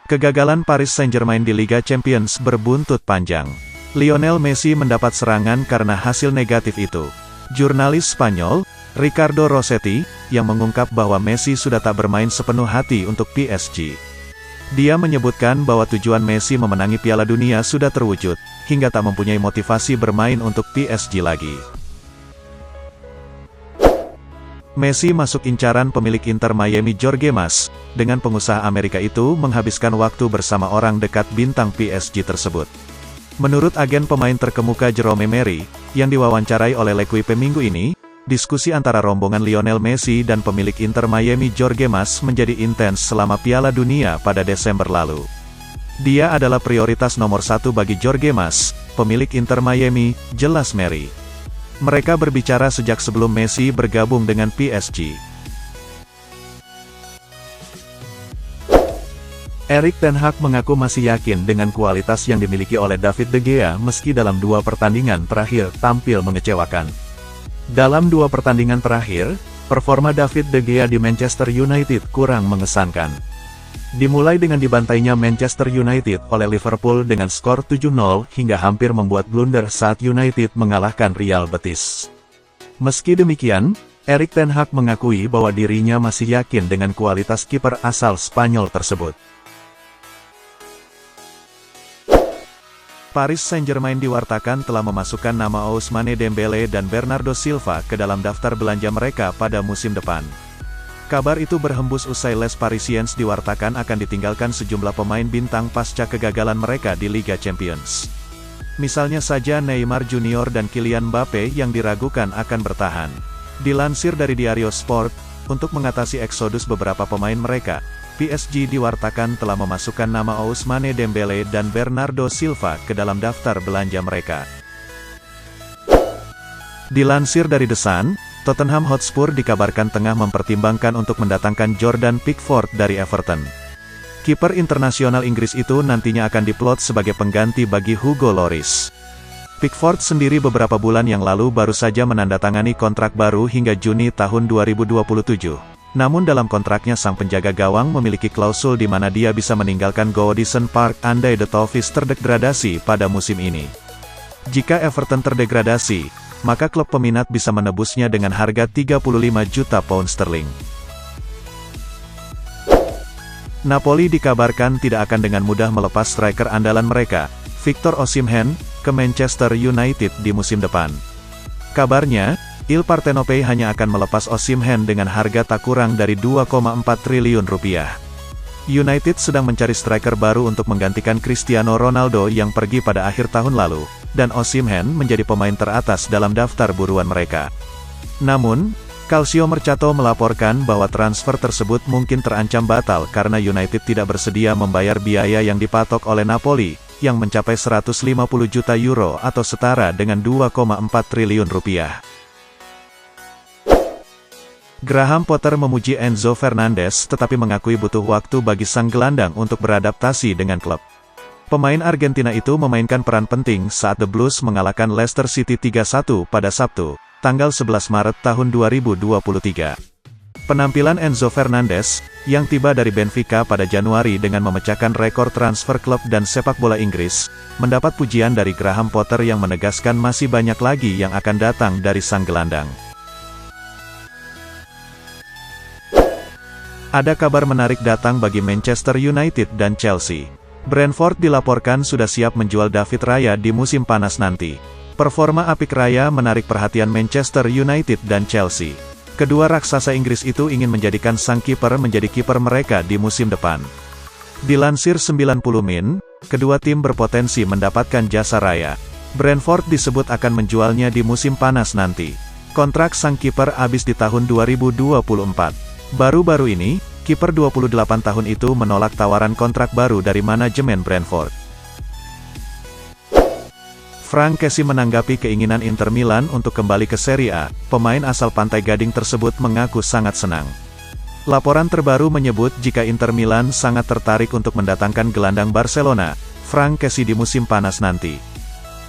Kegagalan Paris Saint-Germain di Liga Champions berbuntut panjang. Lionel Messi mendapat serangan karena hasil negatif itu. Jurnalis Spanyol, Ricardo Rossetti, yang mengungkap bahwa Messi sudah tak bermain sepenuh hati untuk PSG. Dia menyebutkan bahwa tujuan Messi memenangi Piala Dunia sudah terwujud, hingga tak mempunyai motivasi bermain untuk PSG lagi. Messi masuk incaran pemilik Inter Miami Jorge Mas, dengan pengusaha Amerika itu menghabiskan waktu bersama orang dekat bintang PSG tersebut. Menurut agen pemain terkemuka Jerome Emery, yang diwawancarai oleh L'Equipe minggu ini, diskusi antara rombongan Lionel Messi dan pemilik Inter Miami Jorge Mas menjadi intens selama Piala Dunia pada Desember lalu. Dia adalah prioritas nomor satu bagi Jorge Mas, pemilik Inter Miami, jelas Emery. Mereka berbicara sejak sebelum Messi bergabung dengan PSG. Erik ten Hag mengaku masih yakin dengan kualitas yang dimiliki oleh David De Gea meski dalam 2 pertandingan terakhir tampil mengecewakan. Dalam 2 pertandingan terakhir, performa David De Gea di Manchester United kurang mengesankan. Dimulai dengan dibantainya Manchester United oleh Liverpool dengan skor 7-0 hingga hampir membuat blunder saat United mengalahkan Real Betis. Meski demikian, Erik ten Hag mengakui bahwa dirinya masih yakin dengan kualitas kiper asal Spanyol tersebut. Paris Saint-Germain diwartakan telah memasukkan nama Ousmane Dembele dan Bernardo Silva ke dalam daftar belanja mereka pada musim depan. Kabar itu berhembus usai Les Parisiens diwartakan akan ditinggalkan sejumlah pemain bintang pasca kegagalan mereka di Liga Champions. Misalnya saja Neymar Junior dan Kylian Mbappe yang diragukan akan bertahan. Dilansir dari Diario Sport, untuk mengatasi eksodus beberapa pemain mereka, PSG diwartakan telah memasukkan nama Ousmane Dembele dan Bernardo Silva ke dalam daftar belanja mereka. Dilansir dari The Sun, Tottenham Hotspur dikabarkan tengah mempertimbangkan untuk mendatangkan Jordan Pickford dari Everton. Kiper internasional Inggris itu nantinya akan diplot sebagai pengganti bagi Hugo Lloris. Pickford sendiri beberapa bulan yang lalu baru saja menandatangani kontrak baru hingga Juni tahun 2027. Namun dalam kontraknya sang penjaga gawang memiliki klausul di mana dia bisa meninggalkan Goodison Park andai The Toffees terdegradasi pada musim ini. Jika Everton terdegradasi, maka klub peminat bisa menebusnya dengan harga 35 juta pound sterling. Napoli dikabarkan tidak akan dengan mudah melepas striker andalan mereka, Victor Osimhen, ke Manchester United di musim depan. Kabarnya, Il Partenope hanya akan melepas Osimhen dengan harga tak kurang dari 2,4 triliun rupiah. United sedang mencari striker baru untuk menggantikan Cristiano Ronaldo yang pergi pada akhir tahun lalu, dan Osimhen menjadi pemain teratas dalam daftar buruan mereka. Namun, Calcio Mercato melaporkan bahwa transfer tersebut mungkin terancam batal karena United tidak bersedia membayar biaya yang dipatok oleh Napoli, yang mencapai 150 juta euro atau setara dengan 2,4 triliun rupiah. Graham Potter memuji Enzo Fernandez tetapi mengakui butuh waktu bagi sang gelandang untuk beradaptasi dengan klub. Pemain Argentina itu memainkan peran penting saat The Blues mengalahkan Leicester City 3-1 pada Sabtu, tanggal 11 Maret tahun 2023. Penampilan Enzo Fernandez, yang tiba dari Benfica pada Januari dengan memecahkan rekor transfer klub dan sepak bola Inggris, mendapat pujian dari Graham Potter yang menegaskan masih banyak lagi yang akan datang dari sang gelandang. Ada kabar menarik datang bagi Manchester United dan Chelsea. Brentford dilaporkan sudah siap menjual David Raya di musim panas nanti. Performa apik Raya menarik perhatian Manchester United dan Chelsea. Kedua raksasa Inggris itu ingin menjadikan sang kiper menjadi kiper mereka di musim depan. Dilansir 90 Min, kedua tim berpotensi mendapatkan jasa Raya. Brentford disebut akan menjualnya di musim panas nanti. Kontrak sang kiper habis di tahun 2024. Baru-baru ini, kiper 28 tahun itu menolak tawaran kontrak baru dari manajemen Brentford. Frank Kessie menanggapi keinginan Inter Milan untuk kembali ke Serie A, pemain asal Pantai Gading tersebut mengaku sangat senang. Laporan terbaru menyebut jika Inter Milan sangat tertarik untuk mendatangkan gelandang Barcelona, Frank Kessie di musim panas nanti.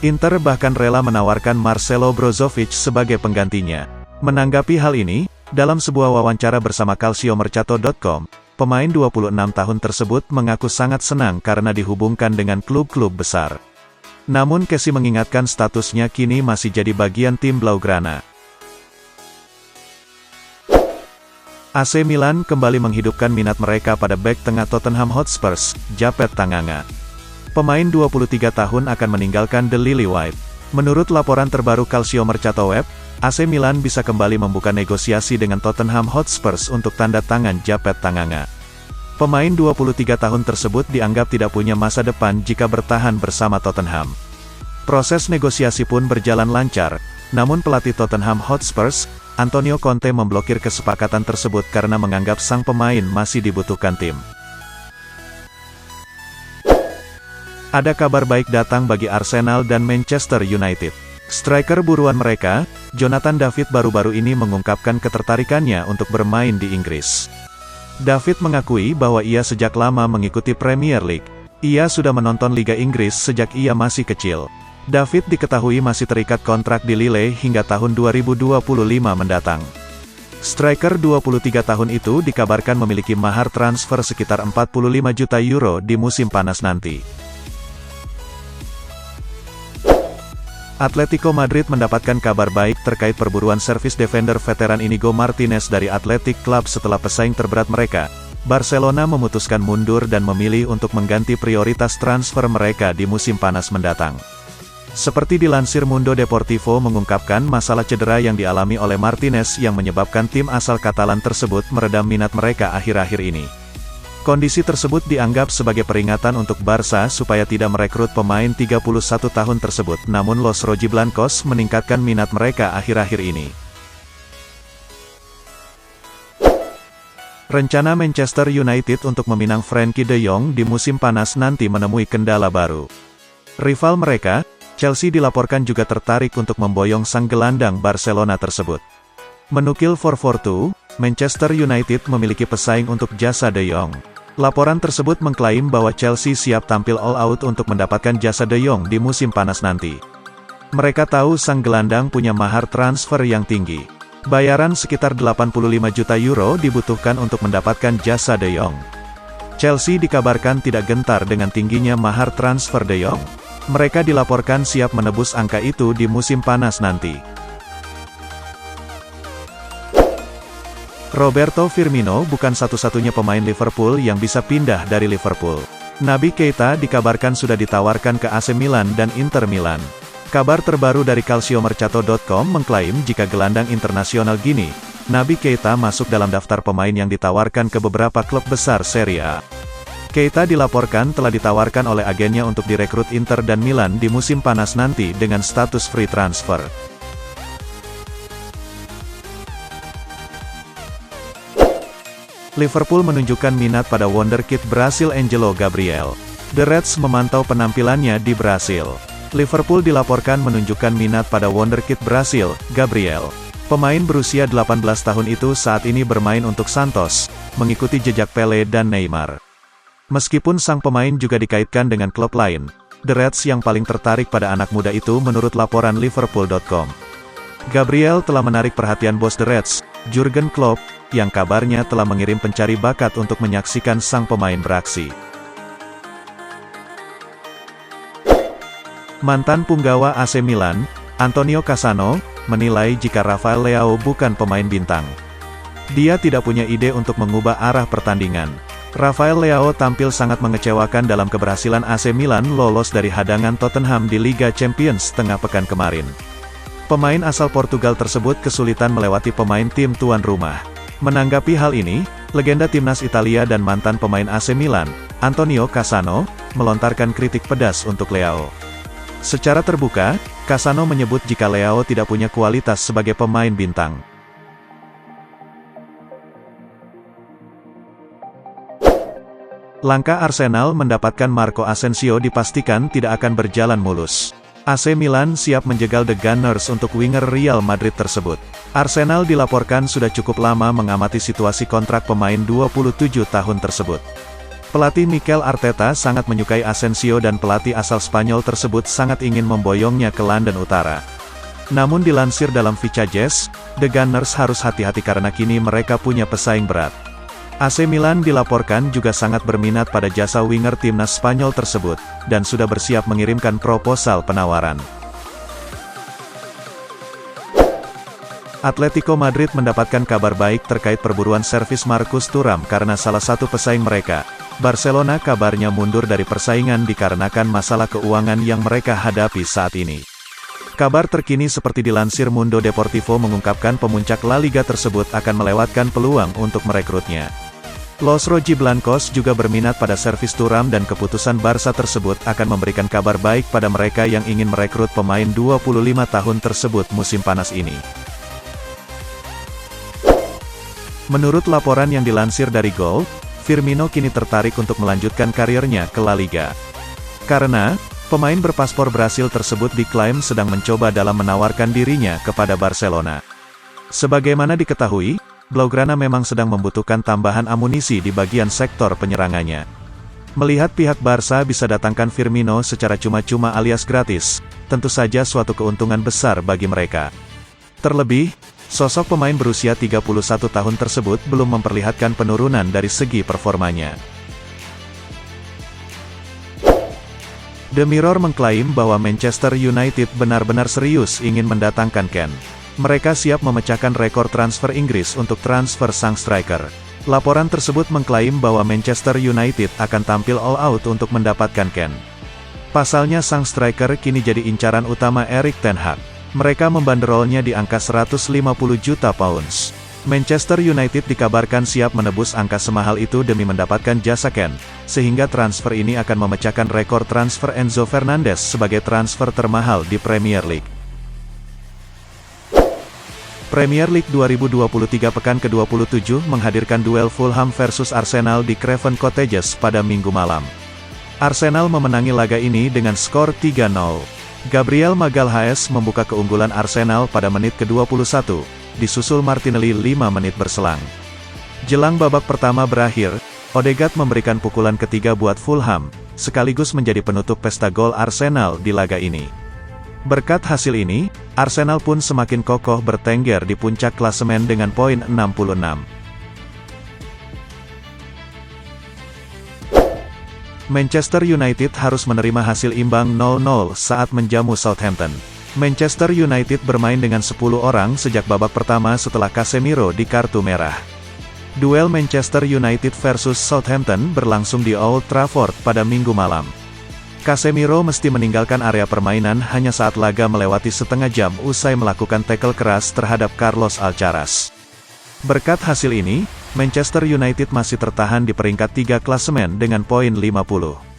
Inter bahkan rela menawarkan Marcelo Brozovic sebagai penggantinya. Menanggapi hal ini, dalam sebuah wawancara bersama calciomercato.com, pemain 26 tahun tersebut mengaku sangat senang karena dihubungkan dengan klub-klub besar. Namun Kessie mengingatkan statusnya kini masih jadi bagian tim Blaugrana. AC Milan kembali menghidupkan minat mereka pada bek tengah Tottenham Hotspur, Japet Tanganga. Pemain 23 tahun akan meninggalkan The Lily White. Menurut laporan terbaru Calciomercato Web, AC Milan bisa kembali membuka negosiasi dengan Tottenham Hotspur untuk tanda tangan Japet Tanganga. Pemain 23 tahun tersebut dianggap tidak punya masa depan jika bertahan bersama Tottenham. Proses negosiasi pun berjalan lancar, namun pelatih Tottenham Hotspur, Antonio Conte memblokir kesepakatan tersebut karena menganggap sang pemain masih dibutuhkan tim. Ada kabar baik datang bagi Arsenal dan Manchester United. Striker buruan mereka, Jonathan David baru-baru ini mengungkapkan ketertarikannya untuk bermain di Inggris. David mengakui bahwa ia sejak lama mengikuti Premier League. Ia sudah menonton Liga Inggris sejak ia masih kecil. David diketahui masih terikat kontrak di Lille hingga tahun 2025 mendatang. Striker 23 tahun itu dikabarkan memiliki mahar transfer sekitar 45 juta euro di musim panas nanti. Atletico Madrid mendapatkan kabar baik terkait perburuan servis defender veteran Inigo Martinez dari Athletic Club setelah pesaing terberat mereka, Barcelona memutuskan mundur dan memilih untuk mengganti prioritas transfer mereka di musim panas mendatang. Seperti dilansir Mundo Deportivo mengungkapkan masalah cedera yang dialami oleh Martinez yang menyebabkan tim asal Katalan tersebut meredam minat mereka akhir-akhir ini. Kondisi tersebut dianggap sebagai peringatan untuk Barca supaya tidak merekrut pemain 31 tahun tersebut, namun Los Rojiblancos meningkatkan minat mereka akhir-akhir ini. Rencana Manchester United untuk meminang Frenkie de Jong di musim panas nanti menemui kendala baru. Rival mereka, Chelsea dilaporkan juga tertarik untuk memboyong sang gelandang Barcelona tersebut. Menukil 442, Manchester United memiliki pesaing untuk jasa de Jong. Laporan tersebut mengklaim bahwa Chelsea siap tampil all out untuk mendapatkan jasa de Jong di musim panas nanti. Mereka tahu sang gelandang punya mahar transfer yang tinggi. Bayaran sekitar 85 juta euro dibutuhkan untuk mendapatkan jasa de Jong. Chelsea dikabarkan tidak gentar dengan tingginya mahar transfer de Jong. Mereka dilaporkan siap menebus angka itu di musim panas nanti. Roberto Firmino bukan satu-satunya pemain Liverpool yang bisa pindah dari Liverpool. Naby Keita dikabarkan sudah ditawarkan ke AC Milan dan Inter Milan. Kabar terbaru dari Calciomercato.com mengklaim jika gelandang internasional Gini, Naby Keita masuk dalam daftar pemain yang ditawarkan ke beberapa klub besar Serie A. Keita dilaporkan telah ditawarkan oleh agennya untuk direkrut Inter dan Milan di musim panas nanti dengan status free transfer. Liverpool menunjukkan minat pada wonderkid Brasil Angelo Gabriel. The Reds memantau penampilannya di Brasil. Liverpool dilaporkan menunjukkan minat pada wonderkid Brasil, Gabriel. Pemain berusia 18 tahun itu saat ini bermain untuk Santos, mengikuti jejak Pele dan Neymar. Meskipun sang pemain juga dikaitkan dengan klub lain, The Reds yang paling tertarik pada anak muda itu menurut laporan Liverpool.com. Gabriel telah menarik perhatian bos The Reds, Jurgen Klopp, yang kabarnya telah mengirim pencari bakat untuk menyaksikan sang pemain beraksi. Mantan punggawa AC Milan, Antonio Cassano, menilai jika Rafael Leao bukan pemain bintang. Dia tidak punya ide untuk mengubah arah pertandingan. Rafael Leao tampil sangat mengecewakan dalam keberhasilan AC Milan lolos dari hadangan Tottenham di Liga Champions tengah pekan kemarin. Pemain asal Portugal tersebut kesulitan melewati pemain tim tuan rumah. Menanggapi hal ini, legenda timnas Italia dan mantan pemain AC Milan, Antonio Cassano, melontarkan kritik pedas untuk Leao. Secara terbuka, Cassano menyebut jika Leao tidak punya kualitas sebagai pemain bintang. Langkah Arsenal mendapatkan Marco Asensio dipastikan tidak akan berjalan mulus. AC Milan siap menjegal The Gunners untuk winger Real Madrid tersebut. Arsenal dilaporkan sudah cukup lama mengamati situasi kontrak pemain 27 tahun tersebut. Pelatih Mikel Arteta sangat menyukai Asensio dan pelatih asal Spanyol tersebut sangat ingin memboyongnya ke London Utara. Namun dilansir dalam Fichajes, The Gunners harus hati-hati karena kini mereka punya pesaing berat. AC Milan dilaporkan juga sangat berminat pada jasa winger timnas Spanyol tersebut, dan sudah bersiap mengirimkan proposal penawaran. Atletico Madrid mendapatkan kabar baik terkait perburuan servis Marcus Thuram karena salah satu pesaing mereka, Barcelona, kabarnya mundur dari persaingan dikarenakan masalah keuangan yang mereka hadapi saat ini. Kabar terkini seperti dilansir Mundo Deportivo mengungkapkan pemuncak La Liga tersebut akan melewatkan peluang untuk merekrutnya. Los Rojiblancos juga berminat pada servis Thuram dan keputusan Barca tersebut akan memberikan kabar baik pada mereka yang ingin merekrut pemain 25 tahun tersebut musim panas ini. Menurut laporan yang dilansir dari Goal, Firmino kini tertarik untuk melanjutkan karirnya ke La Liga. Karena, pemain berpaspor Brasil tersebut diklaim sedang mencoba dalam menawarkan dirinya kepada Barcelona. Sebagaimana diketahui, Blaugrana memang sedang membutuhkan tambahan amunisi di bagian sektor penyerangannya. Melihat pihak Barca bisa datangkan Firmino secara cuma-cuma alias gratis, tentu saja suatu keuntungan besar bagi mereka. Terlebih, sosok pemain berusia 31 tahun tersebut belum memperlihatkan penurunan dari segi performanya. The Mirror mengklaim bahwa Manchester United benar-benar serius ingin mendatangkan Kane. Mereka siap memecahkan rekor transfer Inggris untuk transfer sang striker. Laporan tersebut mengklaim bahwa Manchester United akan tampil all out untuk mendapatkan Kane. Pasalnya sang striker kini jadi incaran utama Erik ten Hag. Mereka membanderolnya di angka 150 juta pounds. Manchester United dikabarkan siap menebus angka semahal itu demi mendapatkan jasa Kane, sehingga transfer ini akan memecahkan rekor transfer Enzo Fernandez sebagai transfer termahal di Premier League. Premier League 2023 pekan ke-27 menghadirkan duel Fulham versus Arsenal di Craven Cottages pada Minggu malam. Arsenal memenangi laga ini dengan skor 3-0. Gabriel Magalhaes membuka keunggulan Arsenal pada menit ke-21, disusul Martinelli 5 menit berselang. Jelang babak pertama berakhir, Odegaard memberikan pukulan ketiga buat Fulham, sekaligus menjadi penutup pesta gol Arsenal di laga ini. Berkat hasil ini, Arsenal pun semakin kokoh bertengger di puncak klasemen dengan poin 66. Manchester United harus menerima hasil imbang 0-0 saat menjamu Southampton. Manchester United bermain dengan 10 orang sejak babak pertama setelah Casemiro di kartu merah. Duel Manchester United versus Southampton berlangsung di Old Trafford pada Minggu malam. Casemiro mesti meninggalkan area permainan hanya saat laga melewati setengah jam usai melakukan tackle keras terhadap Carlos Alcaraz. Berkat hasil ini, Manchester United masih tertahan di peringkat 3 klasemen dengan poin 50.